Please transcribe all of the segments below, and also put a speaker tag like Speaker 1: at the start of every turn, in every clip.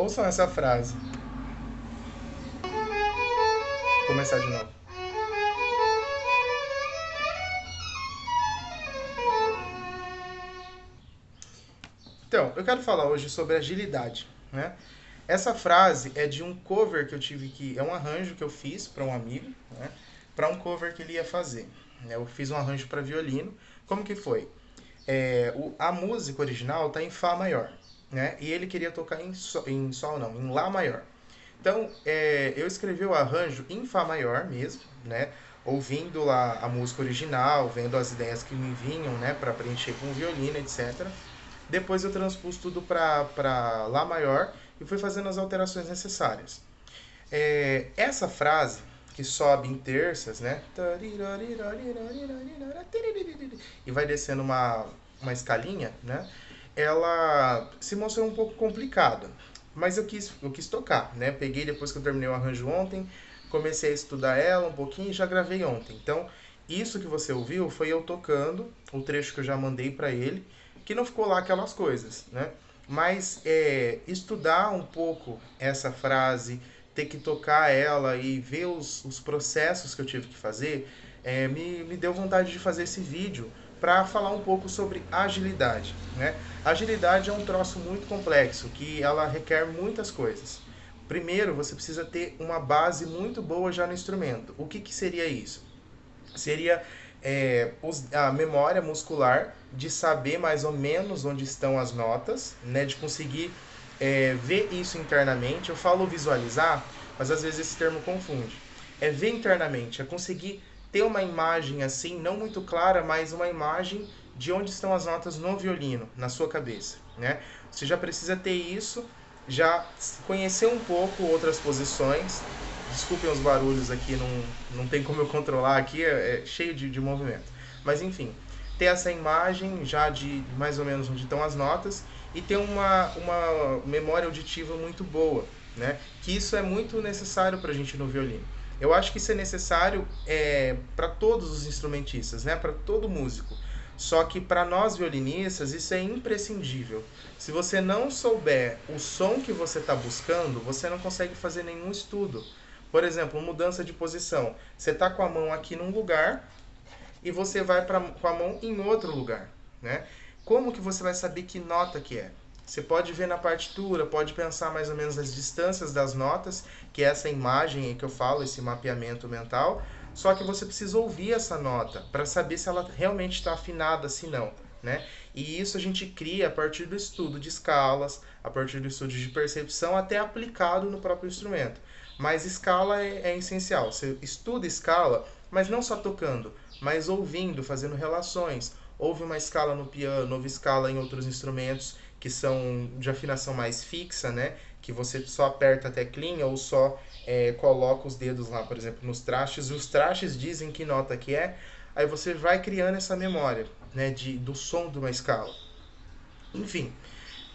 Speaker 1: Ouçam essa frase. Vou começar de novo. Então, eu quero falar hoje sobre agilidade, né? Essa frase é de um cover que eu tive que... É um arranjo que eu fiz para um amigo, né? Para um cover que ele ia fazer. Eu fiz um arranjo para violino. Como que foi? A música original está em Fá maior, né? E ele queria tocar em Sol não, em Lá maior. Então, eu escrevi o arranjo em Fá maior mesmo, né? Ouvindo lá a música original, vendo as ideias que me vinham, né? Para preencher com o violino, etc. Depois eu transpus tudo para Lá maior e fui fazendo as alterações necessárias. Essa frase, que sobe em terças, né? E vai descendo uma escalinha, né? Ela se mostrou um pouco complicada, mas eu quis tocar, né? Peguei depois que eu terminei o arranjo ontem, comecei a estudar ela um pouquinho e já gravei ontem. Então, isso que você ouviu foi eu tocando o trecho que eu já mandei para ele, que não ficou lá aquelas coisas, né? Mas estudar um pouco essa frase, ter que tocar ela e ver os processos que eu tive que fazer, me deu vontade de fazer esse vídeo para falar um pouco sobre agilidade, né? Agilidade é um troço muito complexo, que ela requer muitas coisas. Primeiro, você precisa ter uma base muito boa já no instrumento. O que seria isso? Seria a memória muscular de saber mais ou menos onde estão as notas, né, de conseguir ver isso internamente. Eu falo visualizar, mas às vezes esse termo confunde. É ver internamente, é conseguir ter uma imagem assim, não muito clara, mas uma imagem de onde estão as notas no violino, na sua cabeça, né? Você já precisa ter isso, já conhecer um pouco outras posições. Desculpem os barulhos aqui, não tem como eu controlar aqui, é cheio de movimento. Mas enfim, ter essa imagem já de mais ou menos onde estão as notas e ter uma memória auditiva muito boa, né? Que isso é muito necessário para a gente no violino. Eu acho que isso é necessário para todos os instrumentistas, né? Para todo músico. Só que para nós violinistas isso é imprescindível. Se você não souber o som que você está buscando, você não consegue fazer nenhum estudo. Por exemplo, mudança de posição. Você está com a mão aqui num lugar e você vai com a mão em outro lugar, né? Como que você vai saber que nota que é? Você pode ver na partitura, pode pensar mais ou menos as distâncias das notas, que é essa imagem aí que eu falo, esse mapeamento mental. Só que você precisa ouvir essa nota para saber se ela realmente está afinada, se não, né? E isso a gente cria a partir do estudo de escalas, a partir do estudo de percepção, até aplicado no próprio instrumento. Mas escala é essencial. Você estuda escala, mas não só tocando, mas ouvindo, fazendo relações. Houve uma escala no piano, houve escala em outros instrumentos que são de afinação mais fixa, né? Que você só aperta a teclinha ou só coloca os dedos lá, por exemplo, nos trastes. E os trastes dizem que nota que é. Aí você vai criando essa memória, né? Do som de uma escala. Enfim,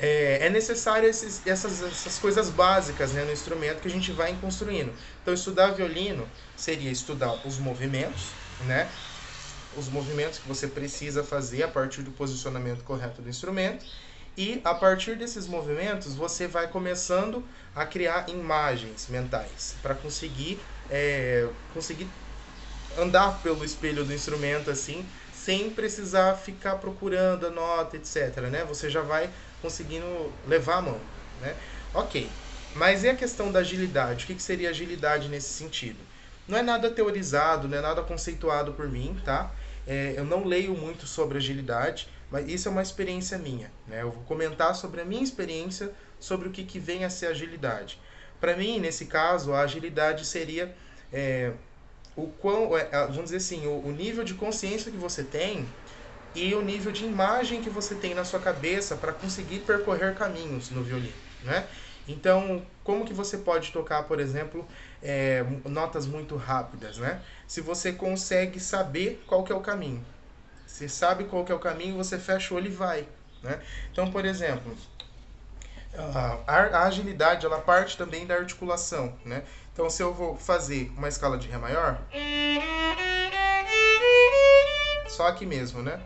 Speaker 1: é necessário essas coisas básicas, né, no instrumento que a gente vai construindo. Então, estudar violino seria estudar os movimentos, né? Os movimentos que você precisa fazer a partir do posicionamento correto do instrumento. E a partir desses movimentos, você vai começando a criar imagens mentais para conseguir andar pelo espelho do instrumento assim, sem precisar ficar procurando a nota, etc, né? Você já vai conseguindo levar a mão, né? Ok, mas e a questão da agilidade? O que seria agilidade nesse sentido? Não é nada teorizado, não é nada conceituado por mim, tá? Eu não leio muito sobre agilidade, mas isso é uma experiência minha, né? Eu vou comentar sobre a minha experiência sobre o que vem a ser agilidade. Para mim, nesse caso, a agilidade seria vamos dizer assim, o nível de consciência que você tem e o nível de imagem que você tem na sua cabeça para conseguir percorrer caminhos no violino, né? Então, como que você pode tocar, por exemplo, notas muito rápidas, né? Se você consegue saber qual que é o caminho. Você sabe qual que é o caminho, você fecha o olho e vai, né? Então, por exemplo, a agilidade, ela parte também da articulação, né? Então, se eu vou fazer uma escala de Ré maior, só aqui mesmo, né?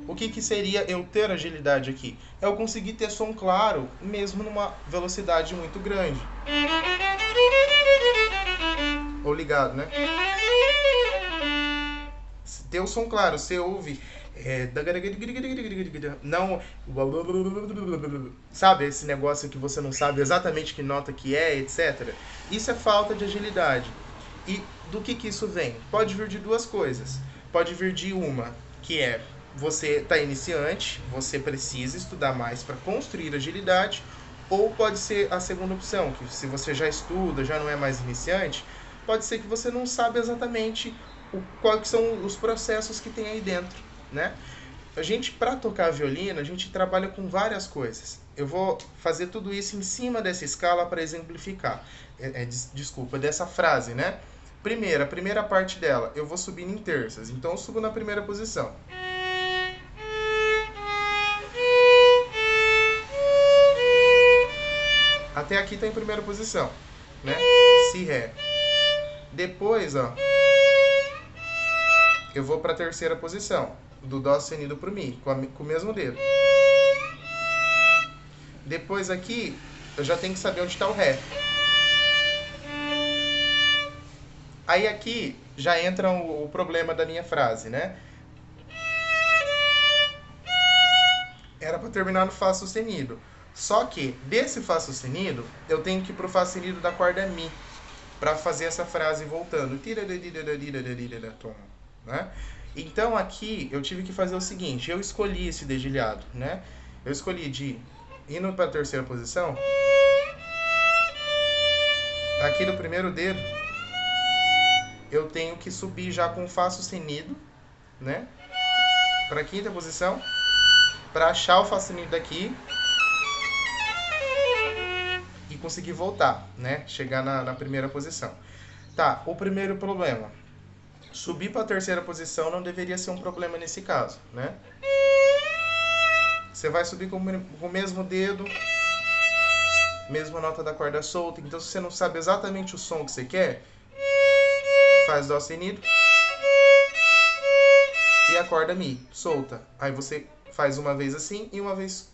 Speaker 1: O que seria eu ter agilidade aqui? É eu conseguir ter som claro, mesmo numa velocidade muito grande. Ou ligado, né? Ter o som claro, você ouve... não... Sabe, esse negócio que você não sabe exatamente que nota que é, etc. Isso é falta de agilidade. E do que isso vem? Pode vir de duas coisas. Pode vir de uma, que é você está iniciante, você precisa estudar mais para construir agilidade, ou pode ser a segunda opção, que se você já estuda, já não é mais iniciante, pode ser que você não sabe exatamente quais são os processos que tem aí dentro, né? A gente, para tocar violino, a gente trabalha com várias coisas. Eu vou fazer tudo isso em cima dessa escala para exemplificar. Desculpa, dessa frase, né? A primeira parte dela, eu vou subindo em terças. Então eu subo na primeira posição. Até aqui tá em primeira posição, né? Si, Ré. Depois, ó, eu vou para a terceira posição, do Dó sustenido pro Mi, com o mesmo dedo. Depois aqui, eu já tenho que saber onde está o Ré. Aí aqui já entra o problema da minha frase, né? Era para terminar no Fá sustenido. Só que desse Fá sustenido, eu tenho que ir pro Fá sustenido da corda Mi para fazer essa frase voltando. Né? Então aqui eu tive que fazer o seguinte, eu escolhi esse dedilhado, né? Eu escolhi de indo para a terceira posição, aqui no primeiro dedo, eu tenho que subir já com o Fá sustenido, né? Para a quinta posição, para achar o Fá sustenido daqui e conseguir voltar, né? Chegar na primeira posição. Tá, o primeiro problema. Subir para a terceira posição não deveria ser um problema nesse caso, né? Você vai subir com o mesmo dedo, mesma nota da corda solta. Então, se você não sabe exatamente o som que você quer, faz Dó sustenido e a corda Mi solta. Aí você faz uma vez assim e uma vez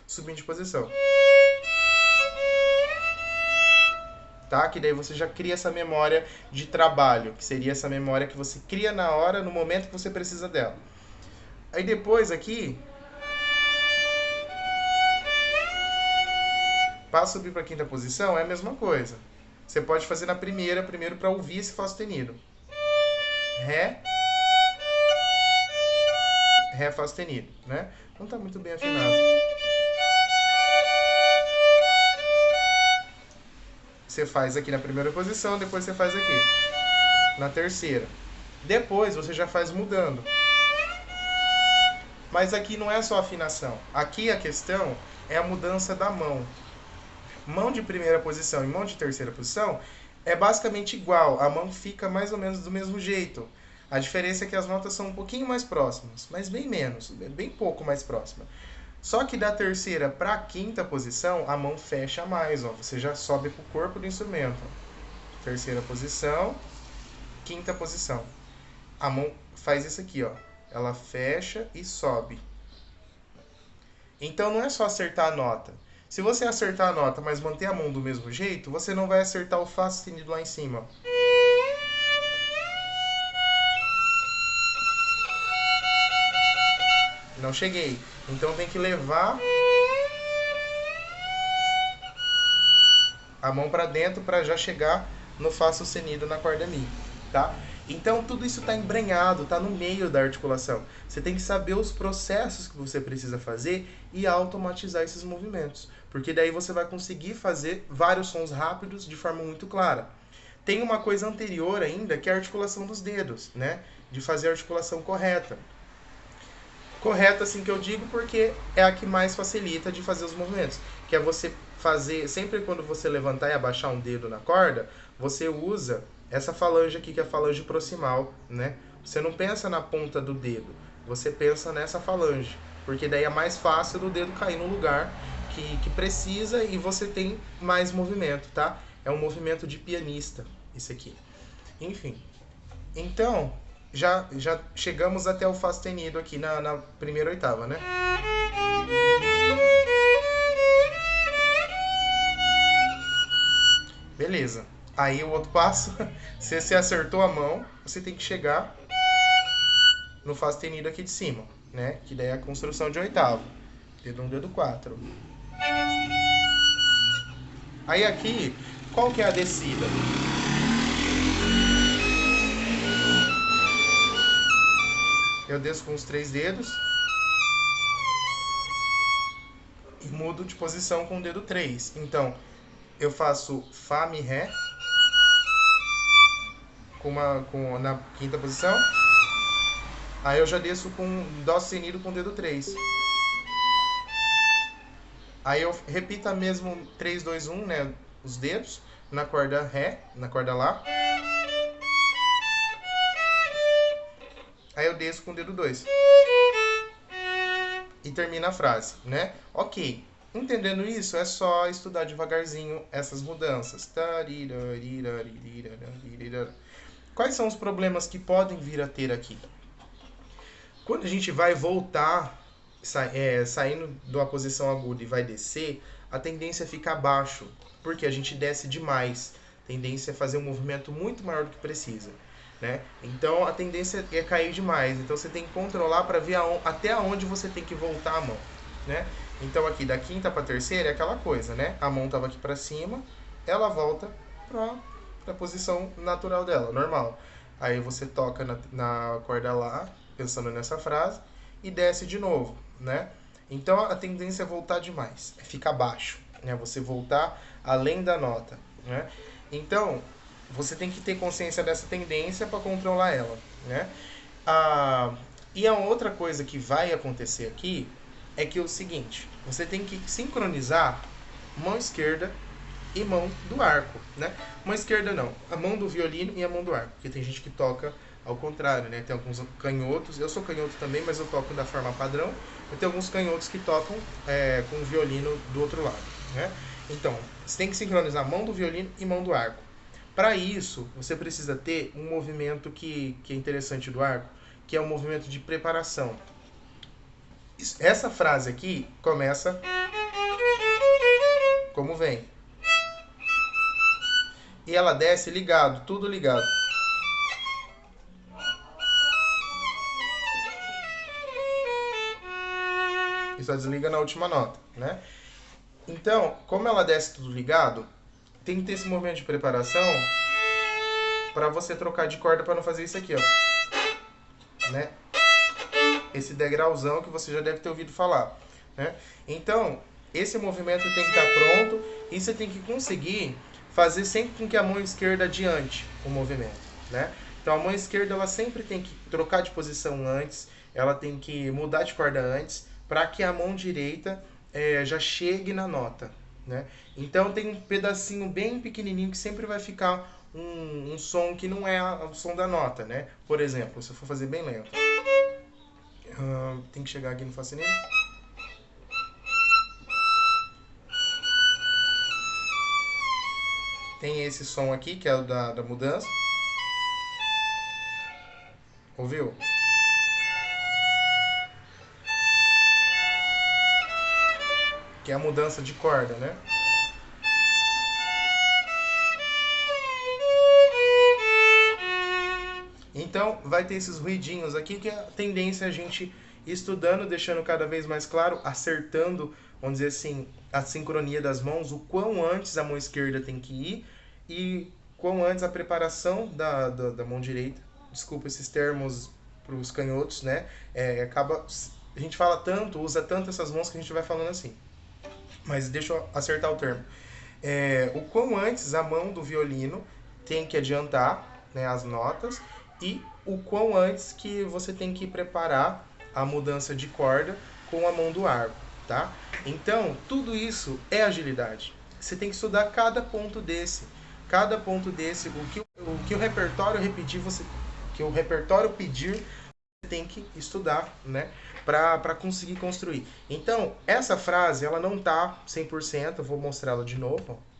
Speaker 1: subindo de posição. Tá? Que daí você já cria essa memória de trabalho, que seria essa memória que você cria na hora, no momento que você precisa dela. Aí depois aqui, para subir para a quinta posição é a mesma coisa. Você pode fazer na primeiro para ouvir esse Fá sustenido. Ré, Ré, Fá sustenido, né? Não está muito bem afinado. Você faz aqui na primeira posição, depois você faz aqui na terceira. Depois você já faz mudando. Mas aqui não é só afinação. Aqui a questão é a mudança da mão. Mão de primeira posição e mão de terceira posição é basicamente igual. A mão fica mais ou menos do mesmo jeito. A diferença é que as notas são um pouquinho mais próximas, mas bem menos, bem pouco mais próxima. Só que da terceira para a quinta posição, a mão fecha mais, ó. Você já sobe para o corpo do instrumento. Ó. Terceira posição, quinta posição. A mão faz isso aqui, ó. Ela fecha e sobe. Então não é só acertar a nota. Se você acertar a nota, mas manter a mão do mesmo jeito, você não vai acertar o Fá sustenido lá em cima. Não cheguei. Então tem que levar a mão para dentro para já chegar no Fá sustenido na corda Mi, tá? Então tudo isso está embrenhado, está no meio da articulação. Você tem que saber os processos que você precisa fazer e automatizar esses movimentos, porque daí você vai conseguir fazer vários sons rápidos de forma muito clara. Tem uma coisa anterior ainda, que é a articulação dos dedos, né? De fazer a articulação correta. Correta, assim que eu digo, porque é a que mais facilita de fazer os movimentos. Que é você fazer, sempre quando você levantar e abaixar um dedo na corda, você usa essa falange aqui, que é a falange proximal, né? Você não pensa na ponta do dedo, você pensa nessa falange. Porque daí é mais fácil do dedo cair no lugar que precisa e você tem mais movimento, tá? É um movimento de pianista, isso aqui. Enfim. Então, já chegamos até o Fá sustenido aqui na primeira oitava, né? Beleza. Aí o outro passo, se você acertou a mão, você tem que chegar no Fá sustenido aqui de cima, né? Que daí é a construção de oitavo. Dedo 1, dedo 4. Aí aqui, qual que é a descida? Eu desço com os 3 dedos e mudo de posição com o dedo 3. Então, eu faço Fá, Mi, Ré na quinta posição. Aí eu já desço com Dó sustenido com o dedo 3. Aí eu repito a mesmo 3, 2, 1, né? Os dedos na corda Ré, na corda Lá. Aí eu desço com o dedo 2. E termina a frase, né? Ok. Entendendo isso, é só estudar devagarzinho essas mudanças. Quais são os problemas que podem vir a ter aqui? Quando a gente vai voltar, saindo de uma posição aguda e vai descer, a tendência é ficar baixo, porque a gente desce demais. A tendência é fazer um movimento muito maior do que precisa. Né? Então a tendência é cair demais. Então você tem que controlar para ver até onde você tem que voltar a mão. Né? Então aqui da quinta para terceira é aquela coisa, né? A mão estava aqui para cima, ela volta para a posição natural dela, normal. Aí você toca na corda Lá, pensando nessa frase, e desce de novo, né? Então a tendência é voltar demais, é ficar baixo, né? Você voltar além da nota, né? Então você tem que ter consciência dessa tendência para controlar ela, né? E a outra coisa que vai acontecer aqui é que é o seguinte, você tem que sincronizar mão esquerda e mão do arco, né? Mão esquerda não, a mão do violino e a mão do arco, porque tem gente que toca ao contrário, né? Tem alguns canhotos, eu sou canhoto também, mas eu toco da forma padrão, e tem alguns canhotos que tocam com o violino do outro lado, né? Então, você tem que sincronizar mão do violino e mão do arco. Para isso, você precisa ter um movimento que é interessante do arco, que é um movimento de preparação. Essa frase aqui começa como vem. E ela desce ligado, tudo ligado. E só desliga na última nota, né? Então, como ela desce tudo ligado, tem que ter esse movimento de preparação para você trocar de corda para não fazer isso aqui, ó. Né? Esse degrauzão que você já deve ter ouvido falar, né? Então, esse movimento tem que estar pronto e você tem que conseguir fazer sempre com que a mão esquerda adiante o movimento, né? Então, a mão esquerda ela sempre tem que trocar de posição antes, ela tem que mudar de corda antes, para que a mão direita já chegue na nota, né? Então, tem um pedacinho bem pequenininho que sempre vai ficar um som que não é o som da nota, né? Por exemplo, se eu for fazer bem lento. Tem que chegar aqui no Fá sustenido. Tem esse som aqui, que é o da mudança. Ouviu? Que é a mudança de corda, né? Então, vai ter esses ruidinhos aqui, que é a tendência a gente estudando, deixando cada vez mais claro, acertando, vamos dizer assim, a sincronia das mãos, o quão antes a mão esquerda tem que ir e quão antes a preparação da mão direita. Desculpa esses termos para os canhotos, né? A gente fala tanto, usa tanto essas mãos que a gente vai falando assim. Mas deixa eu acertar o termo. O quão antes a mão do violino tem que adiantar, né, as notas e o quão antes que você tem que preparar a mudança de corda com a mão do arco, tá? Então, tudo isso é agilidade. Você tem que estudar cada ponto desse. Cada ponto desse, o que o repertório repetir, que o repertório pedir, você tem que estudar, né? Para conseguir construir. Então, essa frase, ela não tá 100%, eu vou mostrá-la de novo, ó.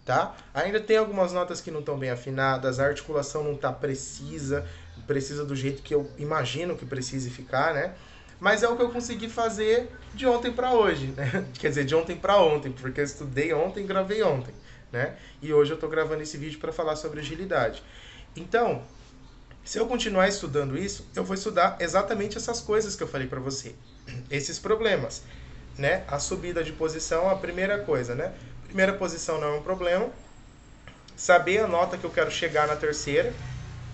Speaker 1: tá? Ainda tem algumas notas que não estão bem afinadas, a articulação não está precisa do jeito que eu imagino que precise ficar, né? Mas é o que eu consegui fazer de ontem para hoje, né? Quer dizer, de ontem para ontem, porque eu estudei ontem e gravei ontem, né? E hoje eu estou gravando esse vídeo para falar sobre agilidade. Então, se eu continuar estudando isso, eu vou estudar exatamente essas coisas que eu falei para você, esses problemas, né? A subida de posição, a primeira coisa, né? Primeira posição não é um problema. Saber a nota que eu quero chegar na terceira,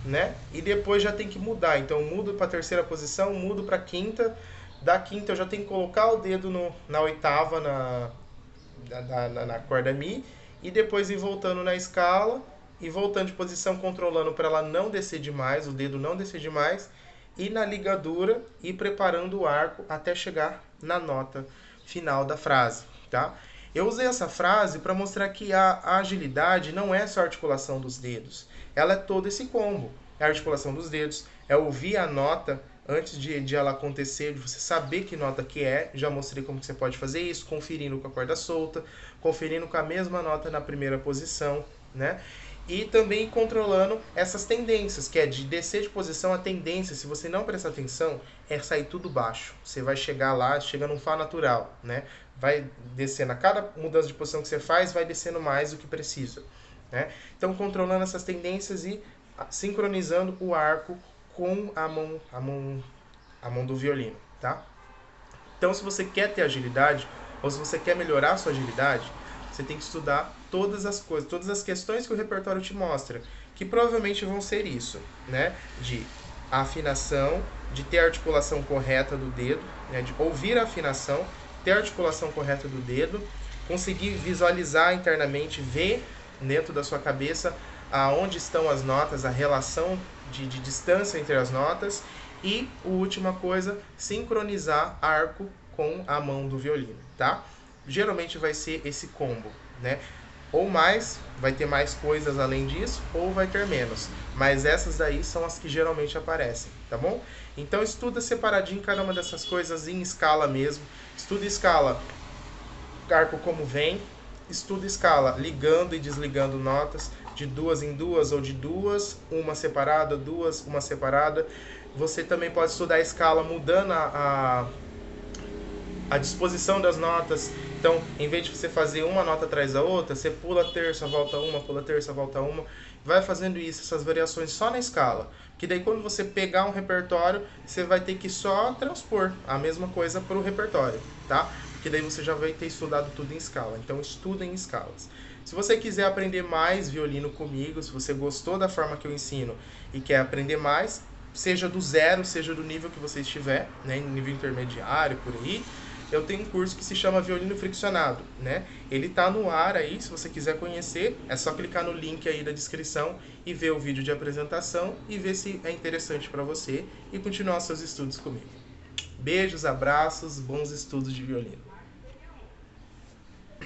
Speaker 1: né? E depois já tem que mudar. Então eu mudo para a terceira posição, mudo para a quinta. Da quinta eu já tenho que colocar o dedo na oitava, na corda Mi, e depois ir voltando na escala e voltando de posição, controlando para ela não descer demais, o dedo não descer demais, e na ligadura e preparando o arco até chegar na nota final da frase, tá? Eu usei essa frase para mostrar que a agilidade não é só a articulação dos dedos, ela é todo esse combo. É a articulação dos dedos, é ouvir a nota antes de ela acontecer, de você saber que nota que é. Já mostrei como que você pode fazer isso, conferindo com a corda solta, conferindo com a mesma nota na primeira posição, né? E também controlando essas tendências, que é de descer de posição. A tendência, se você não prestar atenção, é sair tudo baixo. Você vai chegar lá, chega num Fá natural, né? Vai descendo, a cada mudança de posição que você faz, vai descendo mais do que precisa, né? Então, controlando essas tendências e sincronizando o arco com a mão do violino, tá? Então, se você quer ter agilidade, ou se você quer melhorar a sua agilidade, você tem que estudar todas as coisas, todas as questões que o repertório te mostra, que provavelmente vão ser isso, né? De afinação, de ter a articulação correta do dedo, né? De ouvir a afinação, ter a articulação correta do dedo, conseguir visualizar internamente, ver dentro da sua cabeça aonde estão as notas, a relação de distância entre as notas, e a última coisa, sincronizar arco com a mão do violino, tá? Geralmente vai ser esse combo, né? Ou mais, vai ter mais coisas além disso, ou vai ter menos. Mas essas daí são as que geralmente aparecem, tá bom? Então estuda separadinho cada uma dessas coisas em escala mesmo. Estuda escala arco como vem, estuda escala ligando e desligando notas, de duas em duas ou de duas, uma separada, duas, uma separada. Você também pode estudar a escala mudando a disposição das notas. Então, em vez de você fazer uma nota atrás da outra, você pula a terça, volta uma, pula a terça, volta uma. Vai fazendo isso, essas variações só na escala. Que daí quando você pegar um repertório, você vai ter que só transpor a mesma coisa para o repertório, tá? Porque daí você já vai ter estudado tudo em escala. Então, estuda em escalas. Se você quiser aprender mais violino comigo, se você gostou da forma que eu ensino e quer aprender mais, seja do zero, seja do nível que você estiver, né, nível intermediário, por aí, eu tenho um curso que se chama Violino Friccionado, né? Ele tá no ar aí, se você quiser conhecer, é só clicar no link aí da descrição e ver o vídeo de apresentação e ver se é interessante para você e continuar seus estudos comigo. Beijos, abraços, bons estudos de violino.